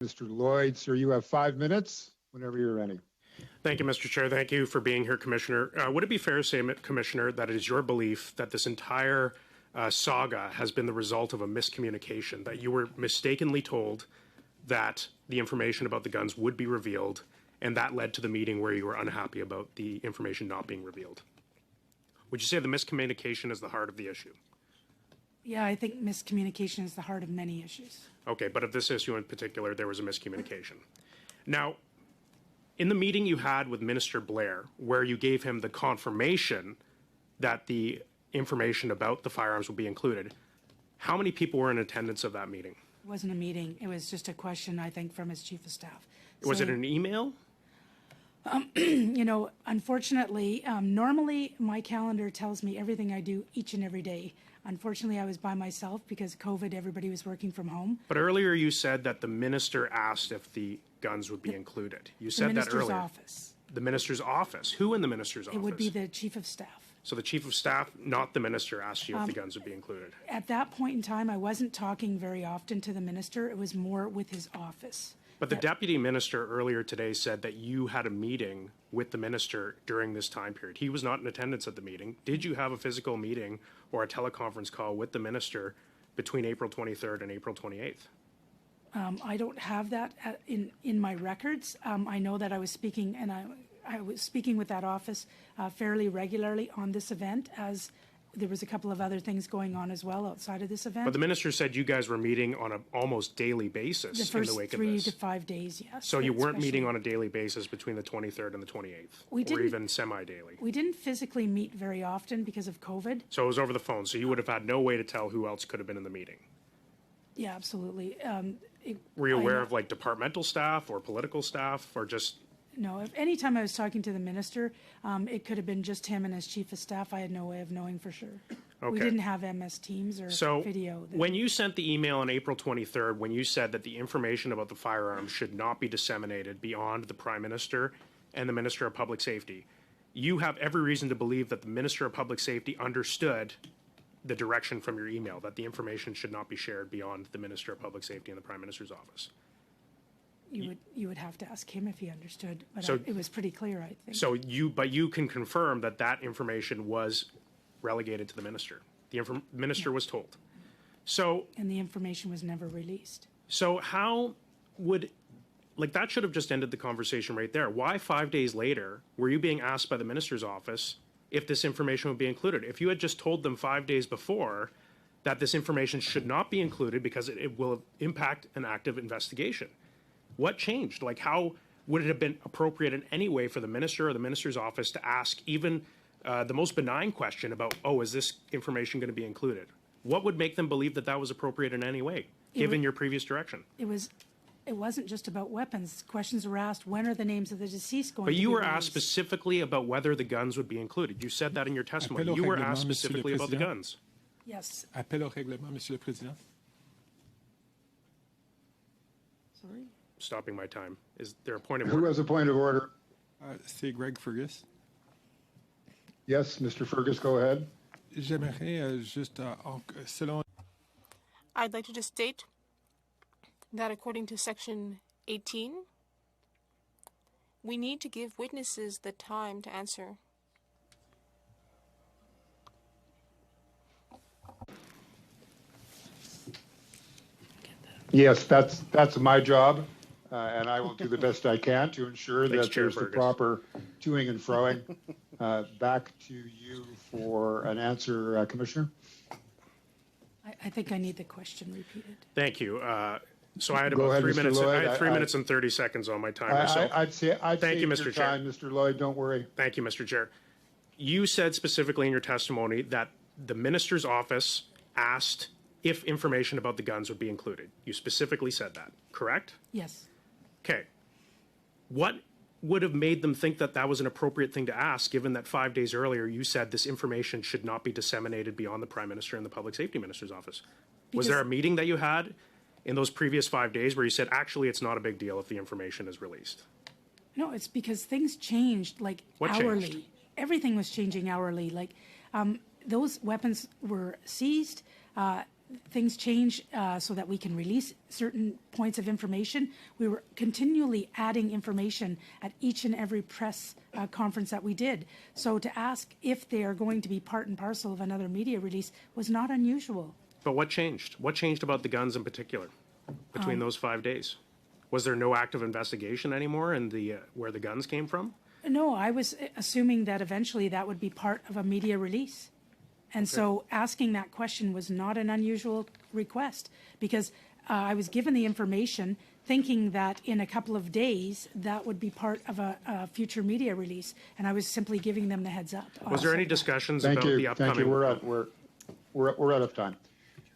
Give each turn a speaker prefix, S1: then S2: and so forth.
S1: Mr. Lloyd, sir, you have 5 minutes whenever you're ready.
S2: Thank you, Mr. Chair. Thank you for being here, Commissioner. Would it be fair to say, Commissioner, that it is your belief that this entire saga has been the result of a miscommunication, that you were mistakenly told that the information about the guns would be revealed, and that led to the meeting where you were unhappy about the information not being revealed? Would you say the miscommunication is the heart of the issue?
S3: Yeah, I think miscommunication is the heart of many issues.
S2: Okay, but of this issue in particular, there was a miscommunication. Now, in the meeting you had with Minister Blair, where you gave him the confirmation that the information about the firearms would be included, how many people were in attendance of that meeting?
S3: It wasn't a meeting. It was just a question, I think, from his chief of staff.
S2: Was it an email?
S3: You know, unfortunately, normally my calendar tells me everything I do each and every day. Unfortunately, I was by myself because COVID, everybody was working from home.
S2: But earlier you said that the minister asked if the guns would be included. You said that earlier.
S3: The minister's office.
S2: The minister's office. Who in the minister's office?
S3: It would be the chief of staff.
S2: So the chief of staff, not the minister, asked you if the guns would be included.
S3: At that point in time, I wasn't talking very often to the minister. It was more with his office.
S2: But the deputy minister earlier today said that you had a meeting with the minister during this time period. He was not in attendance at the meeting. Did you have a physical meeting or a teleconference call with the minister between April 23rd and April 28th?
S3: I don't have that in my records. I know that I was speaking, and I was speaking with that office fairly regularly on this event, as there was a couple of other things going on as well outside of this event.
S2: But the minister said you guys were meeting on an almost daily basis in the wake of this.
S3: The first 3 to 5 days, yes.
S2: So you weren't meeting on a daily basis between the 23rd and the 28th, or even semi-daily?
S3: We didn't physically meet very often because of COVID.
S2: So it was over the phone, so you would have had no way to tell who else could have been in the meeting?
S3: Yeah, absolutely.
S2: Were you aware of like departmental staff or political staff, or just...
S3: No, if any time I was talking to the minister, it could have been just him and his chief of staff. I had no way of knowing for sure. Okay. We didn't have MS Teams or video.
S2: When you sent the email on April 23rd, when you said that the information about the firearms should not be disseminated beyond the Prime Minister and the Minister of Public Safety, you have every reason to believe that the Minister of Public Safety understood the direction from your email, that the information should not be shared beyond the Minister of Public Safety and the Prime Minister's office.
S3: You would have to ask him if he understood, but it was pretty clear, I think.
S2: So you can confirm that that information was relegated to the minister. The minister was told. So
S3: and the information was never released.
S2: So how would, like, that should have just ended the conversation right there. Why 5 days later were you being asked by the minister's office if this information would be included? If you had just told them 5 days before that this information should not be included because it will impact an active investigation, what changed? Like, how would it have been appropriate in any way for the minister or the minister's office to ask even the most benign question about, oh, is this information going to be included? What would make them believe that that was appropriate in any way, given your previous direction?
S3: It wasn't just about weapons. Questions were asked, when are the names of the deceased going to be
S2: But you were
S3: released?
S2: asked specifically about whether the guns would be included. You said that in your testimony. You were asked specifically about the guns.
S3: Yes.
S4: Appel au règlement, Monsieur le Président.
S3: Sorry?
S2: Stopping my time. Is there a point of order?
S1: Who has a point of order?
S4: C'est Greg Fergus.
S1: Yes, Mr. Fergus, go ahead.
S4: J'aimerais juste, selon...
S5: I'd like to just state that according to Section 18, we need to give witnesses the time to answer.
S1: Yes, that's my job, and I will do the best I can to ensure that there's the proper toing and froing. Back to you for an answer, Commissioner.
S3: I think I need the question repeated.
S2: Thank you. So I had about 3 minutes. I had 3 minutes and 30 seconds on my timer.
S1: I'd say
S2: thank you, Mr. Chair.
S1: Time, Mr. Lloyd. Don't worry.
S2: Thank you, Mr. Chair. You said specifically in your testimony that the minister's office asked if information about the guns would be included. You specifically said that, correct?
S3: Yes.
S2: Okay. What would have made them think that that was an appropriate thing to ask, given that 5 days earlier you said this information should not be disseminated beyond the Prime Minister and the Public Safety Minister's office? Was there a meeting that you had in those previous 5 days where you said, actually, it's not a big deal if the information is released?
S3: No, it's because things changed, like, hourly.
S2: Changed?
S3: Everything was changing hourly. Like, those weapons were seized. things change so that we can release certain points of information, we were continually adding information at each and every press conference that we did. So to ask if they are going to be part and parcel of another media release was not unusual.
S2: But what changed? What changed about the guns in particular between those 5 days? Was there no active investigation anymore in the where the guns came from?
S3: No, I was assuming that eventually that would be part of a media release. And so asking that question was not an unusual request, because I was given the information thinking that in a couple of days that would be part of a future media release, and I was simply giving them the heads up.
S2: Was there any discussions
S1: Thank
S2: about
S1: you.
S2: the upcoming?
S1: Thank you. We're out of time.